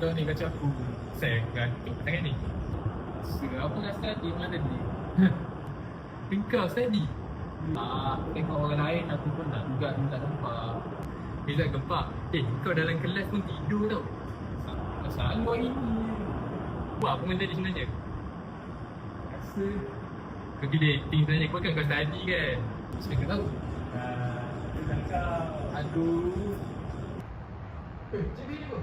kau ni macam aku sayang ngantuk sangat ni. Apa dah study mana ni? Engkau study? Tengok orang lain aku pun nak juga minta gempak. Bila gempak? Kau dalam kelas pun tidur tau. Masalah hari ni. Buat apa benda ni sebenarnya? Rasa kau gila acting sebenarnya. Kau kan kau study kan? Macam kau tahu? Aku cakap. Aduh. Cik ni apa?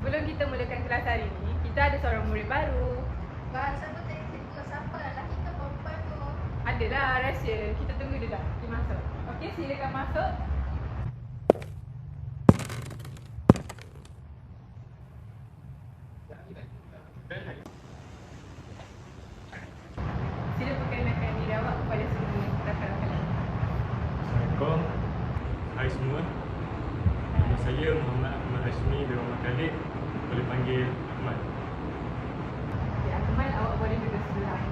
Sebelum kita mulakan kelas hari ini, kita ada seorang murid baru. Siapa tadi kelas apa? Lelaki ke perempuan tu? Adalah rahsia. Kita tunggu dia dah. Dia masuk. Okey, silakan masuk. Sila perkenalkan diri awak kepada semua rakan-rakan. Assalamualaikum. Hai semua. Nama saya Muhammad Ahmad Hashmi bin Muhammad Khalid. Boleh panggil Ahmad. Ya, Akmal, awak boleh duduk sebelah.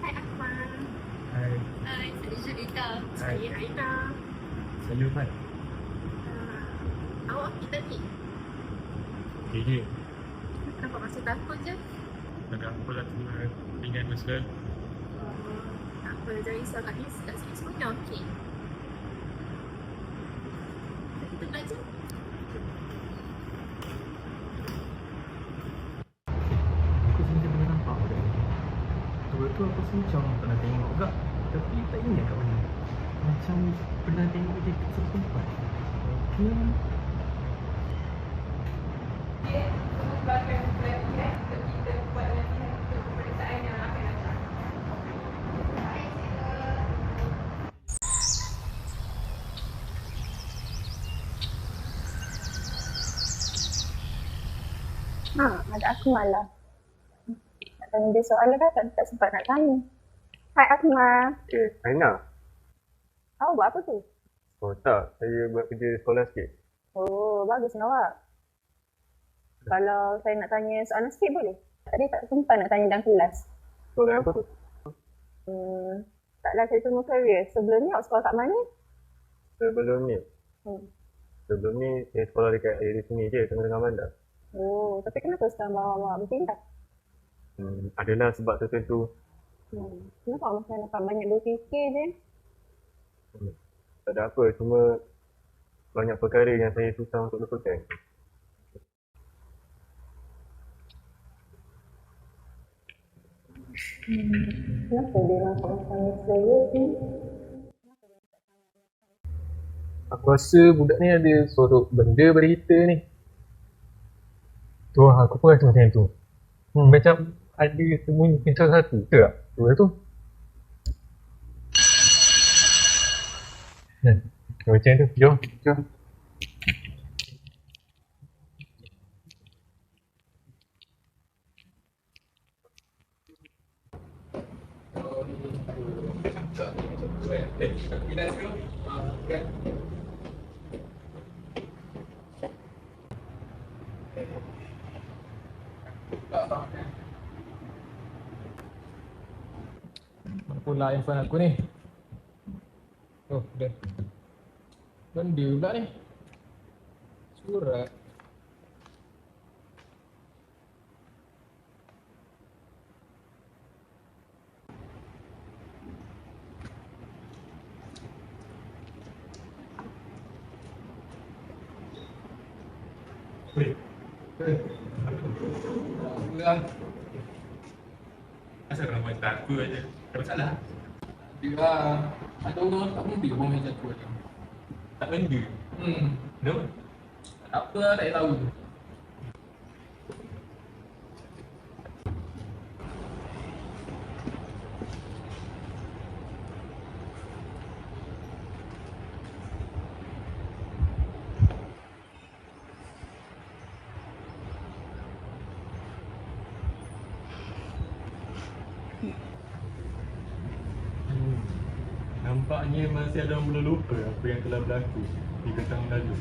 Hai Akmal. Hai. Hai, saya Zulita. Hai. Saya Aina. Saya Ufan. Awak kita ni. Okay. Kenapa masih takut je? Tak ada apa lah, cuma ringan mesra. Tak apa, jangan risau kat sini semuanya okey. Kita belajar. Aku sebenarnya pernah nampak pada ni. Tua-tua aku macam pernah tengok juga. Tapi tak ingat kat mana. Macam pernah tengok dia kat satu tempat. Okay. Okey, semua keluarkan pelatihan untuk kita buat latihan untuk peperiksaan yang akan datang. Ada Akmal lah. Nak tanya dia soalan kan tak sempat nak tanya. Hai Akmal. Aina? Awak buat apa tu? Oh tak, saya buat kerja sekolah sikit. Oh, bagus awak. Kalau saya nak tanya soalan sikit boleh? Tadi tak sempat nak tanya dalam kelas. Soalan apa tu? Taklah saya tunggu career. Sebelum ni awak sekolah kat mana? Sebelum ni? Hmm. Sebelum ni saya sekolah dekat area sini je, tengah-tengah bandar. Oh, tapi kenapa sekarang bawa-bawa berpindah? Adalah sebab tertentu. Kenapa awak masih nampak banyak berfikir je? Tak ada apa, cuma banyak perkara yang saya susah untuk lupakan. Kenapa dia nampak macam serius ni? Aku rasa budak ni ada sorok benda pada kita ni. Tu lah, aku pun rasa macam tu. Macam ada sembunyi salah satu, betul tak? Tu lah tu. Macam tu, jom. Mana pula handphone aku ni? Oh, dah. Benda pula ni. Surat. Asal kau nak tak aku aja. Tak masalah. Dia ada orang tak benda pun macam tu aja. Tak benda. Kenapa? Apa tak payah tahu. Nampaknya masih ada yang belum lupa apa yang telah berlaku di petang lalu.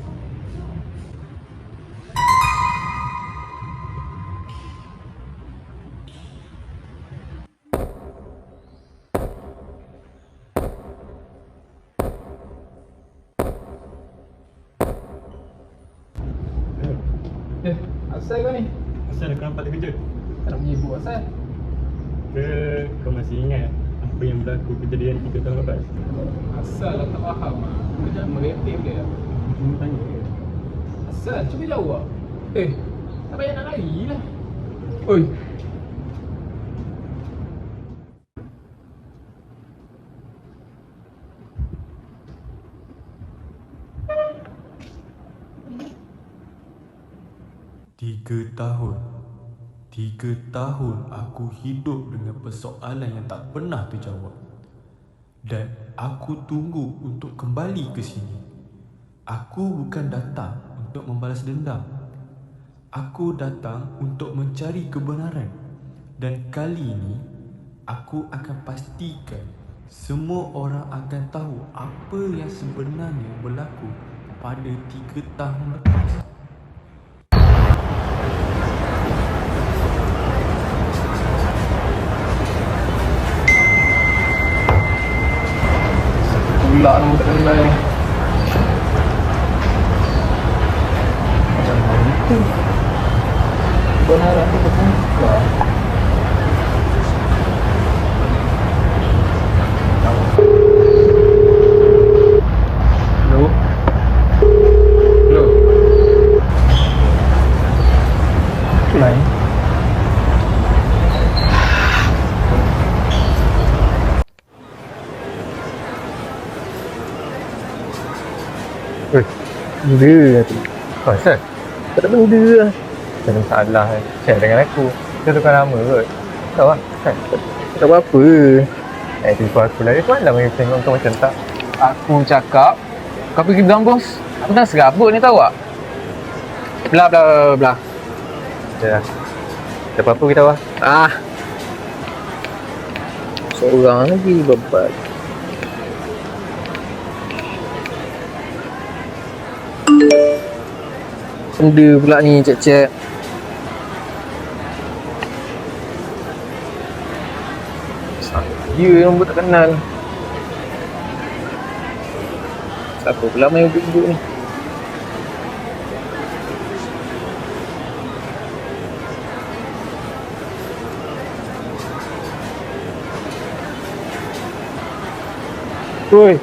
Asal kau ni? Asal kau nampak terkejut? Tak nak menyibuk asal? Ke kau masih ingat apa yang berlaku kejadian 3 tahun lepas? Asal lah tak faham lah. Kau jangan merepek boleh tak? Cuma tanya ke? Asal, cuba jawab. Tak payah nak lari lah. Oi. Tiga tahun aku hidup dengan persoalan yang tak pernah terjawab. Dan aku tunggu untuk kembali ke sini. Aku bukan datang untuk membalas dendam. Aku datang untuk mencari kebenaran. Dan kali ini, aku akan pastikan semua orang akan tahu apa yang sebenarnya berlaku pada 3 tahun lepas. Pula nama tak kenal ni. Macam mana itu? Kebenaran tu betul pula. Hello? Hello? Lain? Benda lah tu. Asal? Tak ada benda lah. Tak ada masalah kan. Share dengan aku. Kita tukar nama kot. Tahu lah. Kan? Tak apa-apa. Tipu aku lah. Dia malam yang tengok kau macam tak. Aku cakap kau pergi bilang bos. Aku dah serabut ni tahu tak? Blah blah blah blah. Ya. Tak apa-apa kita lah. Seorang lagi bebat. Benda pula ni cek-cek. Dia nombor tak kenal. Siapa pula main ubuk-ubuk ni? Oi.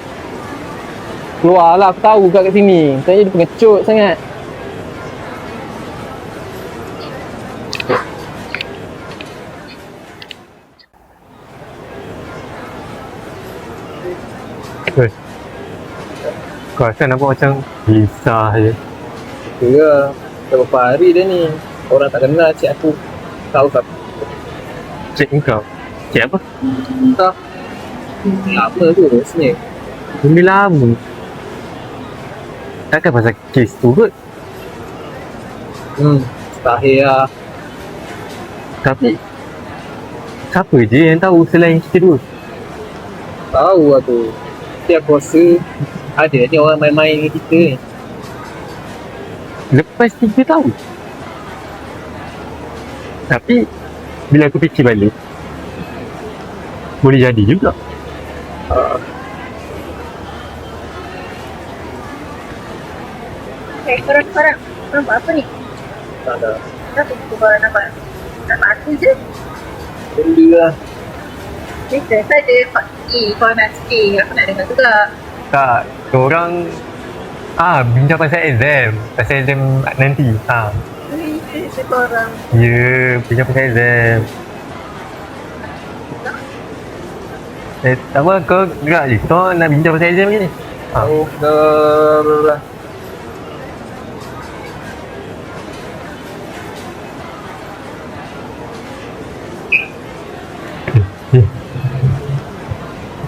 Keluarlah, aku tahu kat sini. Saya dia pengecut sangat. Oi. Kau rasa nampak macam kisah je. Betul ke? Dah berapa hari dah ni. Orang tak kenal cik aku. Tahu tak? Cik kau? Cik apa? Tak. Lama tu rasanya. Benda lama. Takkan pasal kes tu kot. Mustahil lah. Tapi siapa je yang tahu selain kita dua? Tahu lah tu. Tapi aku rasa ada ni orang main-main dengan kita ni. Lepas 3 tahun. Tapi bila aku fikir balik, boleh jadi juga. Korang nampak apa ni? Tak ada. Kenapa korang nampak? Nampak aku je? Benda lah. Biasa saja. Korang nak sikit. Aku nak dengar juga. Tak, korang bincang pasal exam. Pasal exam nanti. Biasa korang. Ya, bincang pasal exam. Tak apa, kau gerak je. Kau nak bincang pasal exam ke ni? Oh, dah.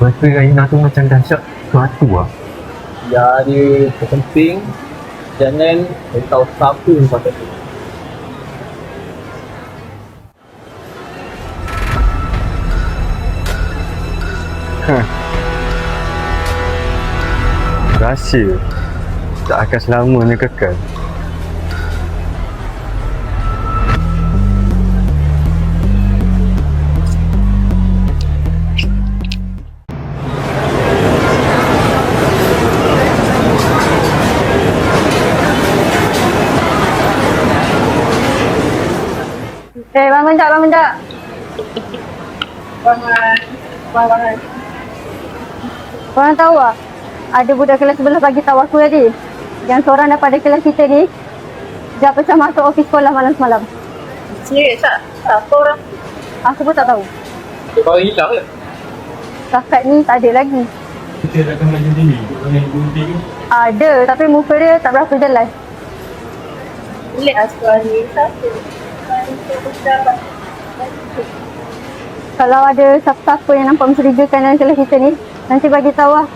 Rasa Raina tu macam dahsyat suatu lah. Ya, dia penting. Jangan beritahu siapa yang pasal tu. rahsia tak akan selamanya kekal. Bangun tak, bangun tak? Bangun. Bangun. Korang tahu tak? Ada budak kelas sebelah bagi tahu aku tadi. Yang seorang daripada kelas kita ni dah pecah masuk ofis sekolah malam semalam. Serius tak? Siapa orang? Aku pun tak tahu. Dia baru hilang ke? Setakat ni tak ada lagi. Kita takkan macam ni. Orang yang gunting ni. Ada, tapi muka dia tak berapa jelas. Boleh lah sekolah ni. Siapa? Kalau ada siapa-siapa yang nampak mencurigakan dalam kelas kita ni, nanti bagi tahu lah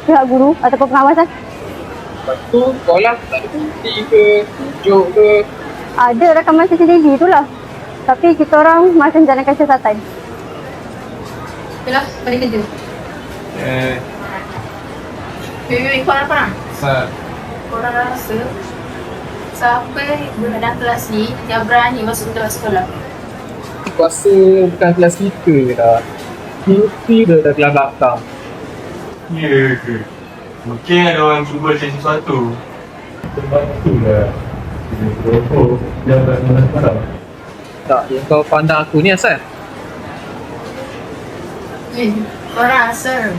pihak guru ataupun pengawasan. Lepas tu sekolah tak ada bukti ke, tunjuk ke. Ada rakaman CCTV tu lah. Tapi kita orang masih menjalankan siasatan. Yalah, balik kerja. Korang apa nak? Korang rasa siapa budak dalam kelas ni yang berani masuk kelas sekolah? Aku rasa bukan kelas kita dah. Mesti dah kelas belakang. Ya ke? Mungkin ada orang cuba cari sesuatu. Sebab itulah. Jangan nak. Tak, yang kau pandang aku ni asal? Korang rasa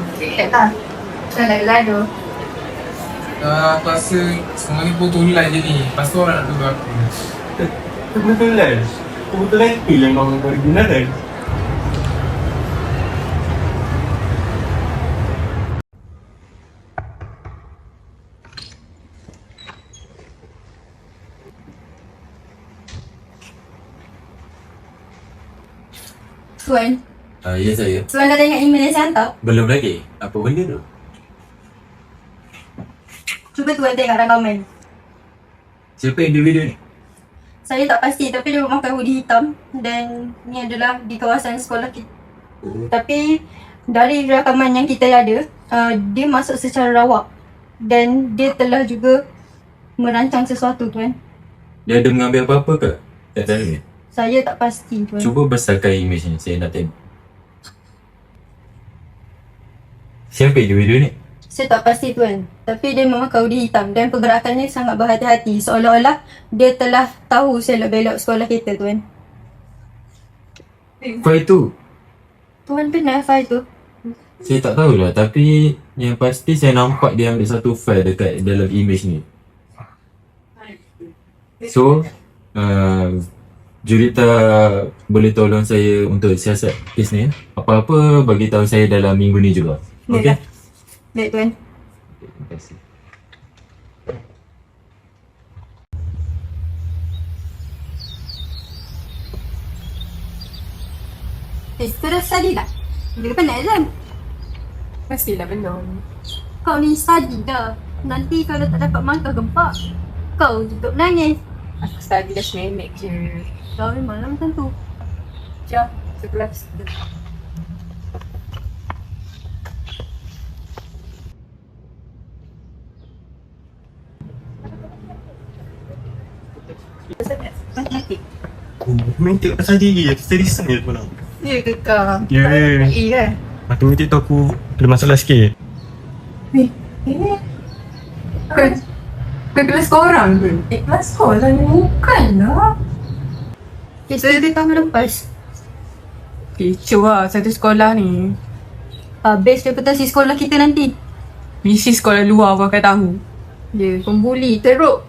tak? Saya lain-lain tu. Aku rasa semua ni kebetulan je ni. Lepas tu orang nak tunggu aku. Kebetulan. Kebetulan itu yang kau berguna. Tuan, Ya saya. Tuan dah tengok email yang saya hantar? Belum lagi. Apa benda tu? Cuba Tuan tengok rakaman. Siapa individu ni? Saya tak pasti tapi dia memakai hoodie hitam dan ni adalah di kawasan sekolah kita. Tapi dari rakaman yang kita ada, dia masuk secara rawak dan dia telah juga merancang sesuatu Tuan. Dia ada mengambil apa-apa ke? Tak tahu ni. Saya tak pasti Tuan. Cuba besarkan image ni. Saya nak tengok. Siapa individu ni? Saya tak pasti Tuan. Tapi dia memakai hoodie hitam dan pergerakannya sangat berhati-hati. Seolah-olah dia telah tahu selok-belok sekolah kita Tuan. File tu? Tuan kenal file tu? Saya tak tahulah. Tapi yang pasti saya nampak dia ambil satu file dekat dalam image ni. So, Jurita boleh tolong saya untuk siasat kes ni. Apa-apa bagi tahu saya dalam minggu ni juga. Okey? Baik Tuan. Terima kasih. Kau dah study tak? Dia penat exam? Mestilah belum. Kau ni study dah. Nanti kalau tak dapat markah gempak, kau tutup nangis. Aku study last minute je. Kau memanglah macam tu. Jom, sekelas. Matematik. Matematik tak saja je. Kita listen je tu malam. Ya ke kau? Ya. kan? Matematik tu aku ada masalah sikit. Ke kelas korang ke? Kelas sekolah ni bukanlah. Kita dia tahun lepas. Kecoh lah satu sekolah ni. Habis reputasi sekolah kita nanti. Misi sekolah luar pun akan tahu. Dia pembuli teruk.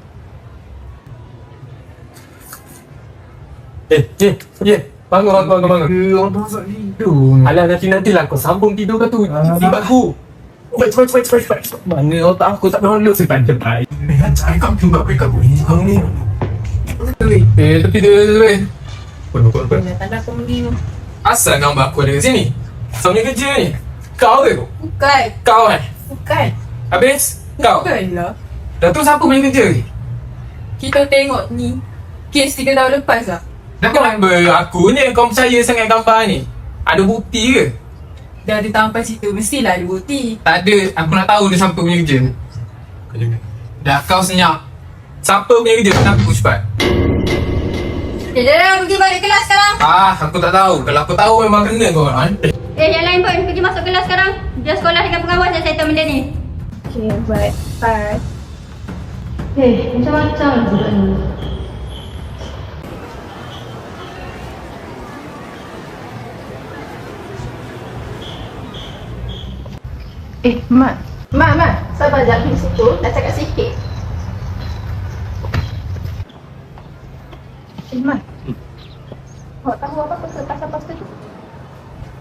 Bangun. Orang tu masuk tidur. Alah, nantilah kau sambung tidur kau tu. Tiba aku. Cepat. Mana otak aku tak boleh cepat. Cakap juga break ni. Kau ni. Tepi dia. Apa? Tak ada pembuli tu. Asal gambar aku ada kat sini? Sama ni kerja ni. Kau ke? Bukan. Kau Bukan. Habis? Kau? Bukanlah. Dah tu siapa punya kerja ni? Kita tengok ni. Kes 3 tahun lepas lah. Dah kau member aku ni kau percaya sangat gambar ni? Ada bukti ke? Dah ada tampal situ. Mestilah ada bukti. Tak ada. Aku nak tahu dia siapa punya kerja. Kau jangan. Dah kau senyap. Siapa punya kerja? Kenapa aku cepat? Dah pergi balik kelas sekarang. Aku tak tahu. Kalau aku tahu memang kena kau orang. Yang lain pun pergi masuk kelas sekarang. Biar sekolah dengan pengawas yang settle benda ni. Okay, baik. Bye. Macam-macam budak ni. Mat. Mat. Sabar sekejap di situ. Dah cakap sikit. Mat. Awak tahu apa pasal poster tu?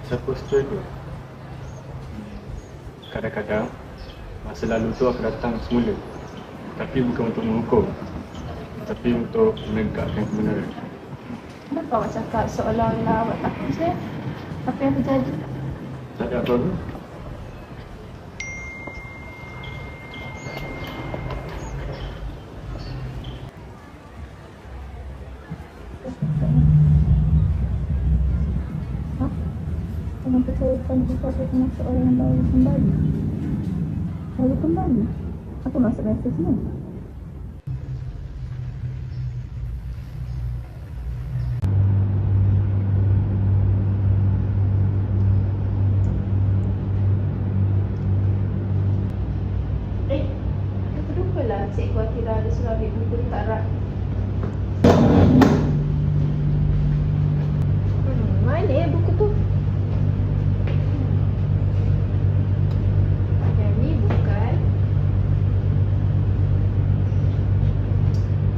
Pasal poster tu? Kadang-kadang masa lalu tu aku datang semula. Tapi bukan untuk menghukum, tapi untuk menegakkan kebenaran. Kenapa awak cakap seolah-olah awak takut saya? Apa yang terjadi? Tak ada apa-apa. Kenapa saya bukan dengan seorang yang baru kembali? Baru kembali? Apa maksud mesej ni? Aku lupalah Cikgu Akira ada suruh ambil buku ni tak rak. Mana buku tu? Yang ni bukan.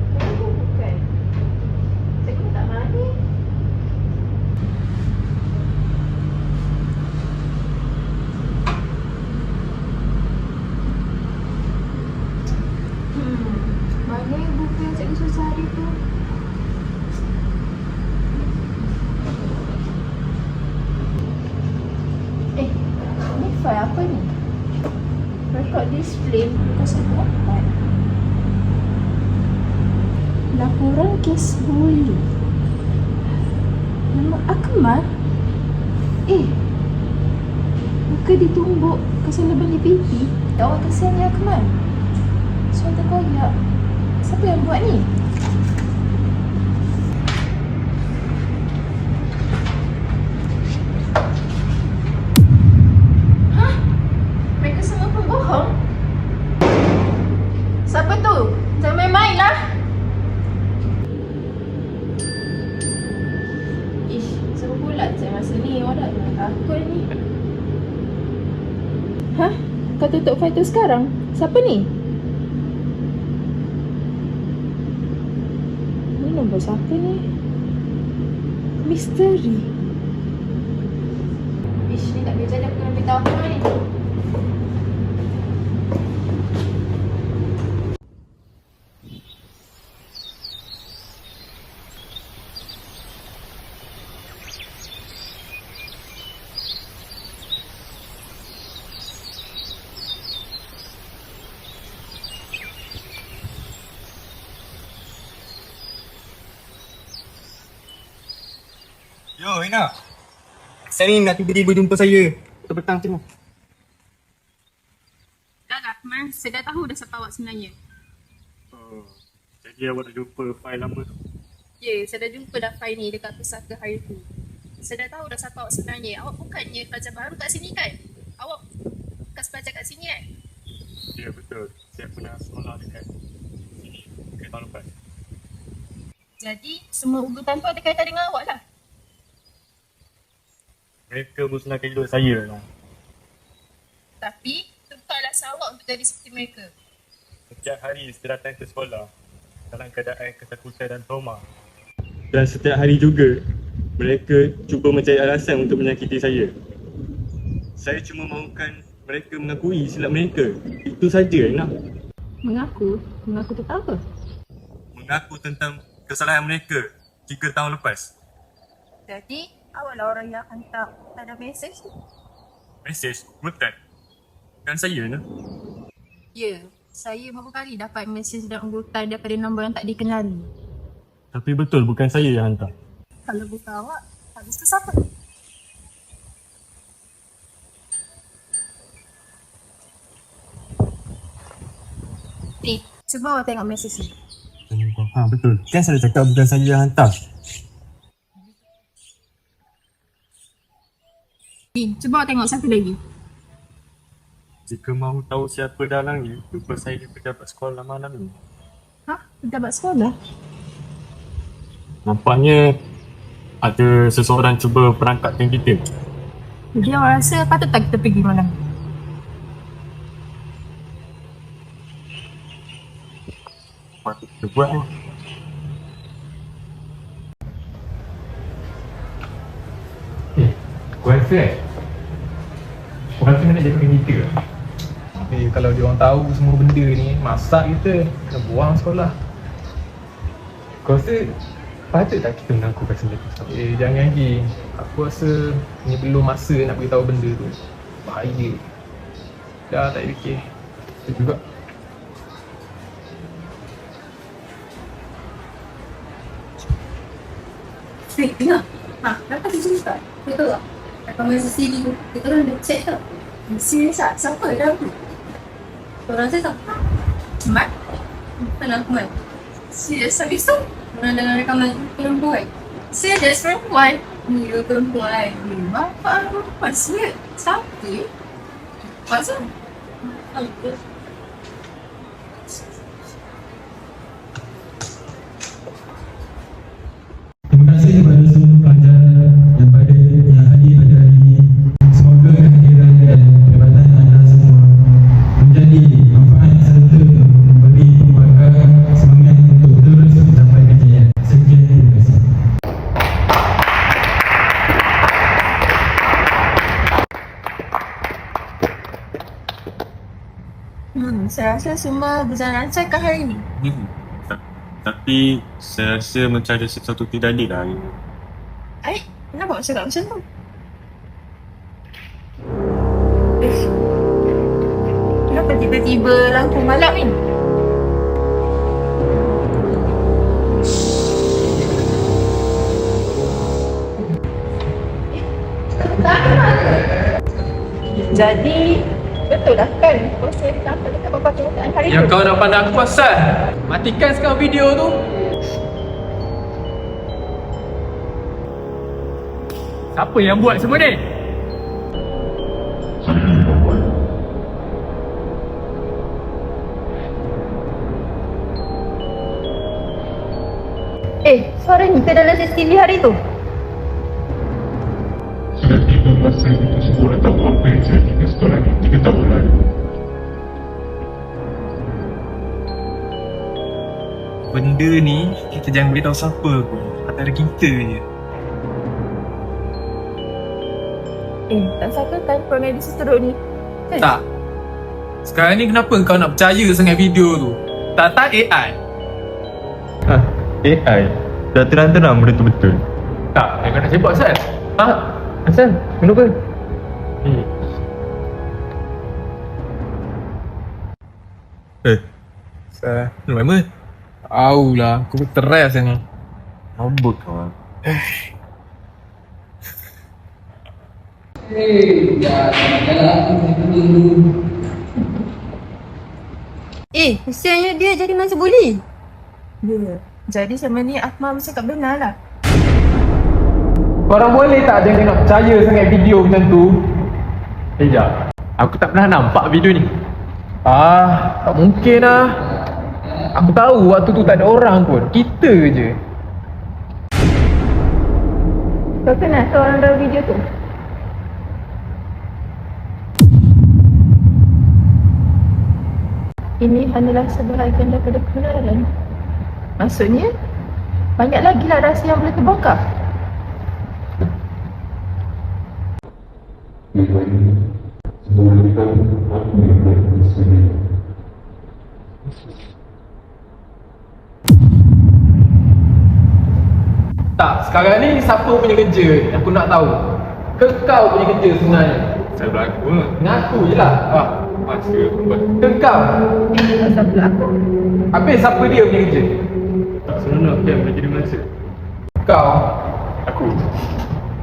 Yang ni bukan. Cikgu tak mana? Mana yang buku yang cikgu suruh cari tu? Ni file apa ni? Record display 04. Laporan kes buli. Nama Akmal? Muka ditumbuk kesalahan di pipi. Awak kesian ya Akmal? Soal terkoyak. Siapa yang buat ni? Mereka semua pembohong? Siapa tu? Jangan main-main lah. Siapa pula cik masa ni? Awak dah takut ni. Kau tutup file tu sekarang? Siapa ni? Ni nombor siapa ni? Misteri. Ni tak boleh jadi aku kena beritahu apa ni. Yo, Ina. Saya ni nak tiba-tiba jumpa saya. Petang macam mana? Dah Akmal, saya dah tahu dah siapa awak sebenarnya. Oh, jadi awak dah jumpa fail lama tu? Ya, saya dah jumpa dah file ni dekat pusaka hari tu. Saya dah tahu dah siapa awak sebenarnya. Awak bukannya pelajar baru kat sini kan? Awak bekas pelajar kat sini kan? Ya, betul. Saya pernah sekolah dekat sini tahun lepas. Jadi, semua ugutan tu ada kaitan dengan awak lah. Mereka musnahkan hidup saya lah. Tapi, itu bukan alasan awak untuk jadi seperti mereka. Setiap hari saya datang ke sekolah dalam keadaan ketakutan dan trauma. Dan setiap hari juga, mereka cuba mencari alasan untuk menyakiti saya. Saya cuma mahukan mereka mengakui silap mereka. Itu saja, Ina. Mengaku? Mengaku tentang apa? Mengaku tentang kesalahan mereka 3 tahun lepas. Jadi, awaklah orang yang hantar tanda mesej tu. Mesej? Betul? Kan saya, Ina. Ya, saya beberapa kali dapat mesej dan urutan daripada nombor yang tak dikenali. Tapi betul bukan saya yang hantar. Kalau bukan awak, habis tu siapa? Cuba awak tengok mesej ni. Betul. Kan saya dah cakap bukan saya yang hantar. Ni, cuba awak tengok satu lagi. Jika mahu tahu siapa dalam ni, jumpa saya di pejabat sekolah malam ni. Hah? Pejabat sekolah? Nampaknya ada seseorang cuba perangkapkan kita. Jadi awak rasa patut tak kita pergi malam? Patut kita buat lah. Kau rasa Orang tu nak jaga kita ke? Kalau dia orang tahu semua benda ni, masak kita, kena buang sekolah. Kau rasa patut tak kita mengakukan sendiri? Jangan lagi. Aku rasa ni belum masa nak beritahu benda tu. Bahaya. Dah tak fikir. Itu juga. Wait, dengar. Kenapa dia cerita? Betul tak? Rakaman CCTV tu, kita orang dah check tak? Serius tak? Siapa dalam tu? Korang saya tak? Mat? Bukan aku Mat. Serius habis tu? Korang dengar rakaman perempuan? Serius perempuan? Ya perempuan. Bapak perempuan serius? Siapa? Pasal? Apa? Terima kasih kepada semua pelajar yang hadir pada hari ini. Semoga kehadiran dan perkhidmatan anda semua menjadi manfaat serta memberi pembakar semangat untuk terus mencapai kejayaan. Sekian, terima kasih. Saya rasa semua berjalan lancar ke hari ni? Tapi saya rasa macam ada sesuatu tidak adil lah. Kenapa awak cakap macam tu? Kenapa tiba-tiba lampu malap ni? Jadi, betul lah kan? Proses sampai dekat bapak kenyataan hari Yang tu. kau nak pandang aku pasal? Matikan sekarang video tu. Siapa yang buat semua ni? Suara ni ke dalam CCTV hari tu? Sudah 13 hari itu semua dah tahu apa yang jadi di sekolah ini 3 tahun lalu. Benda ni kita jangan beritahu siapa pun. Antara kita je. Tak sangka kan korang ada seteruk ni? Kan? Tak. Sekarang ni kenapa kau nak percaya sangat video tu? Tak AI. AI? Dah terang-terang benda tu betul. Tak, kau nak cebok Asal? Asal? Kenapa? Asal? Kenapa? Tahu lah, aku berteras ni. Mabuk kau lah. Kesiannya dia jadi masa buli. Ya. Jadi selama ni Akmal cakap benar lah. Korang boleh tak jangan nak percaya sangat video macam tu? Sekejap. Aku tak pernah nampak video ni. Tak mungkin lah. Aku tahu waktu tu tak ada orang pun. Kita je. Kau kenal seorang dalam video tu? Ini hanyalah sebahagian daripada kebenaran. Maksudnya, banyak lagi lah rahsia yang boleh terbongkar. Tak, sekarang ni siapa punya kerja aku nak tahu. Ke kau punya kerja sebenarnya? Saya berlaku lah. Ngaku je lah. Masa aku buat. Ke kau? Pasal pula aku. Habis siapa dia punya kerja? Tak seronok kan boleh jadi masa. Kau? Aku.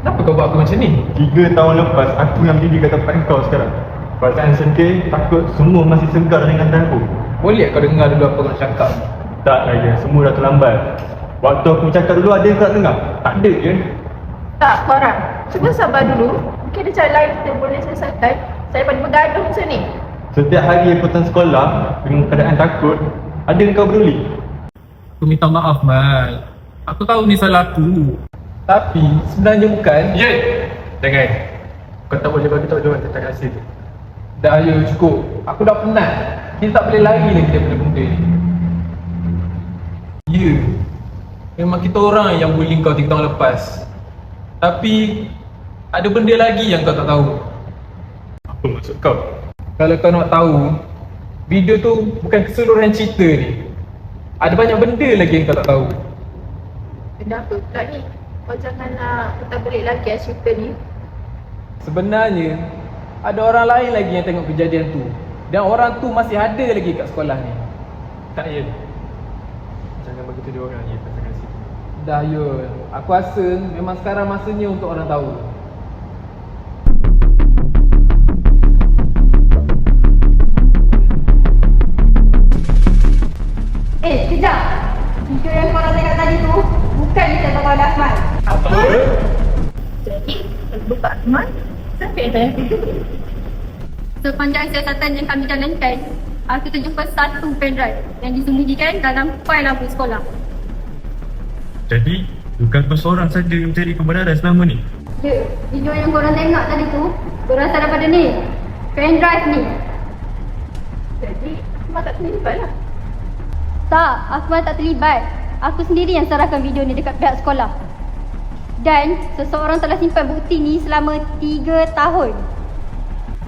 Kenapa kau buat aku macam ni? 3 tahun lepas aku yang berdiri kat tempat kau sekarang. Perasaan sedih, takut, semua masih segar dengan aku. Boleh kau dengar dulu apa kau cakap? Tak Ryan, semua dah terlambat. Waktu aku cakap dulu ada yang tak dengar? Tak ada je. Tak, korang. Cuba sabar dulu. Mungkin ada cara lain kita boleh selesaikan. Saya pada bergaduh macam ni. Setiap hari aku datang sekolah dengan keadaan takut, ada yang kau peduli? Aku minta maaf, Mal. Aku tahu ni salah aku. Tapi sebenarnya bukan. Ye! Jangan. Kau tak boleh bagi tahu dia orang tentang kasih tu. Dah ayo cukup. Aku dah penat. Kita tak boleh lari lagi daripada benda ni. Ya. Memang kita orang yang bullying kau 3 tahun lepas. Tapi ada benda lagi yang kau tak tahu. Apa maksud kau? Kalau kau nak tahu, video tu bukan keseluruhan cerita ni. Ada banyak benda lagi yang kau tak tahu. Benda apa pula ni? Kau jangan nak putar balik lagi cerita ni. Sebenarnya ada orang lain lagi yang tengok kejadian tu. Dan orang tu masih ada lagi kat sekolah ni. Tak ya. Jangan bagi tu dia orang ya pasal kasih tu. Dah Yul, aku rasa memang sekarang masanya untuk orang tahu. Kejap. Video yang korang tengok tadi tu bukan kita tak tahu Ahmad. Apa? Jadi, kalau buka Ahmad, siapa yang tanya itu? Sepanjang siasatan yang kami jalankan, aku terjumpa satu pendrive yang disembunyikan dalam fail lampu sekolah. Jadi, bukan kau seorang saja yang mencari kebenaran selama ni? Ya, video yang korang tengok tadi tu berasal daripada ni. Pendrive ni. Jadi, Ahmad tak terlibat lah. Tak, Akmal tak terlibat. Aku sendiri yang serahkan video ni dekat pihak sekolah. Dan seseorang telah simpan bukti ni selama 3 tahun.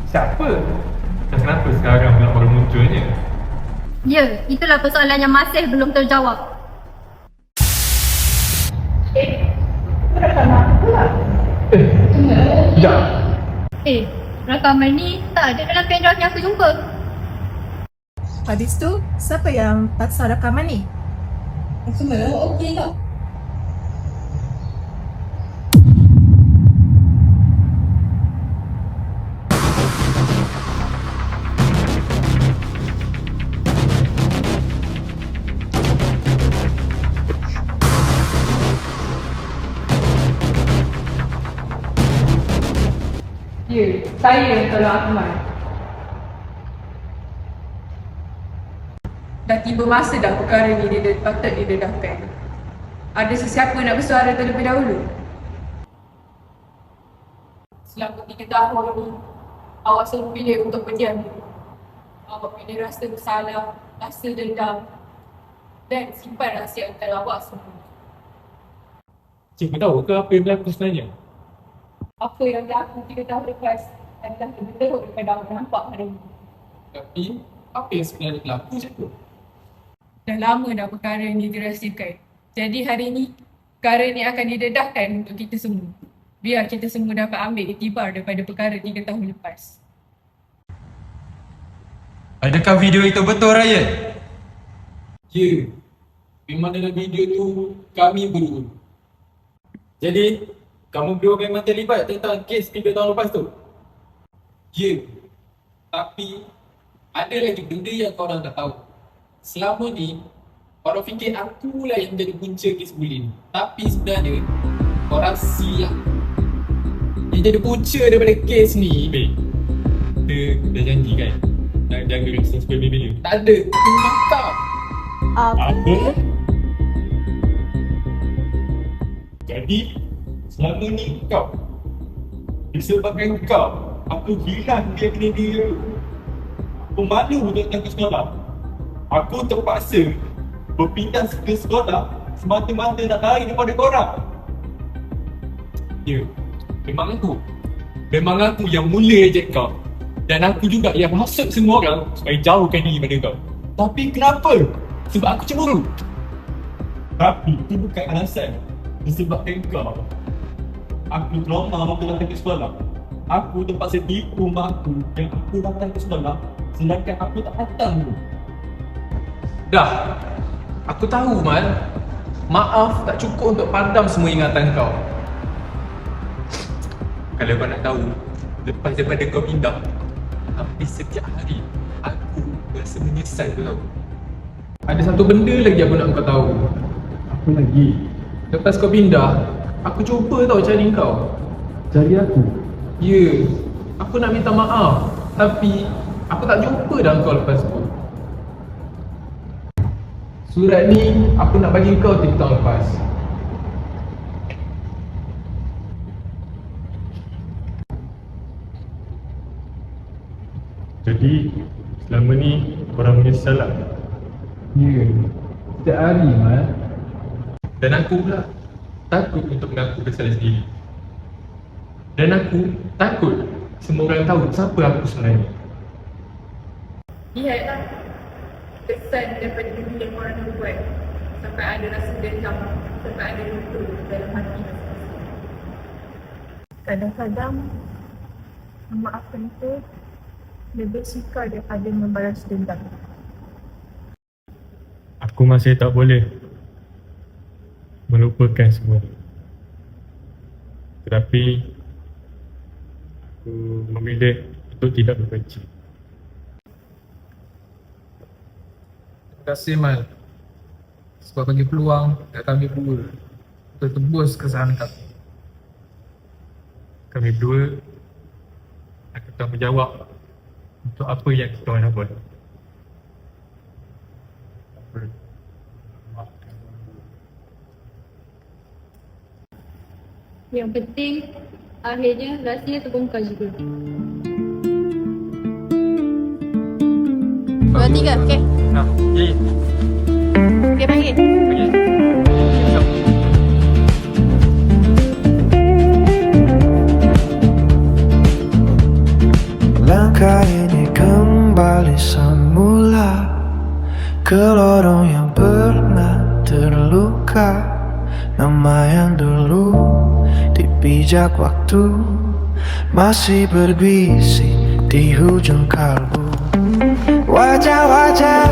Siapa? Dan kenapa sekarang pula baru munculnya? Ya, itulah persoalan yang masih belum terjawab. Rakaman pula. Sekejap. Rakaman ni tak ada dalam pendrive yang aku jumpa. Habis tu, siapa yang paksa rakaman ni? Semua okey tak? Ya, saya tolong Ahmad. Dah tiba masa dah perkara ni patut didedahkan. Ada sesiapa nak bersuara terlebih dahulu? Selama 3 tahun ni, awak selalu pilih untuk berdiam. Awak pilih rasa bersalah, rasa dendam dan simpan rahsia antara awak semua. Cikgu tahu ke apa yang berlaku sebenarnya? Apa yang berlaku 3 tahun lepas adalah lebih teruk daripada awak nampak hari ini. Tapi, apa yang sebenarnya berlaku cikgu? Dah lama dah perkara ni dirahsiakan. Jadi hari ni, perkara ni akan didedahkan untuk kita semua. Biar kita semua dapat ambil iktibar daripada perkara 3 tahun lepas. Adakah video itu betul, Ryan? Ya, memang dalam video tu kami berdua. Jadi, kamu berdua memang terlibat tentang kes 3 tahun lepas tu? Ya, tapi ada lagi benda yang korang tak tahu. Selama ni, korang fikir akulah yang jadi punca kes bully ni. Tapi sebenarnya, korang silap. Yang jadi punca daripada kes ni, kita dah janji kan? Nak jaga kisah sekolah bila? Tak ada, cuma kau. Apa? Jadi, selama ni kau, disebabkan kau, aku hilang dia diri. Aku malu untuk datang ke sekolah. Aku terpaksa berpindah ke sekolah semata-mata nak lari daripada korang. Ya, memang aku. Memang aku yang mula ejek kau. Dan aku juga yang maksud semua orang supaya jauhkan diri daripada kau. Tapi kenapa? Sebab aku cemburu. Tapi itu bukan alasan. Disebabkan kau, aku trauma waktu datang ke sekolah. Aku terpaksa tipu mak aku yang aku datang ke sekolah sedangkan aku tak datang tu. Dah. Aku tahu, Man. Maaf tak cukup untuk padam semua ingatan kau. Kalau kau nak tahu, lepas daripada kau pindah, hampir setiap hari aku rasa menyesal tu tau. Ada satu benda lagi aku nak kau tahu. Apa lagi? Lepas kau pindah, aku cuba tau cari kau. Cari aku? Ya, aku nak minta maaf. Tapi, aku tak jumpa dah kau lepas tu. Surat ni, aku nak bagi kau 3 tahun lepas. Jadi selama ni korang menyesal lah. Ya, setiap hari Mal. Dan aku pula takut untuk mengaku kesalahan sendiri. Dan aku takut semua orang tahu siapa aku sebenarnya. Lihatlah kesan daripada dulu yang korang buat. Sampai ada rasa dendam, sampai ada luka dalam hati masing-masing. Kadang-kadang memaafkan itu lebih sukar daripada membalas dendam. Aku masih tak boleh melupakan semua. Tetapi aku memilih untuk tidak membenci. Terima kasih Mal sebab bagi peluang kat kami berdua untuk tebus kesalahan kami. Kami berdua akan bertanggungjawab untuk apa yang kita orang nak buat. Yang penting, akhirnya rahsia terbongkar juga. 2, 3, okey. Ya. Okey, panggil. Langkah ini kembali semula ke lorong yang pernah terluka. Nama yang dulu dipijak waktu masih berbisik di hujung kalbu. Wajah-wajah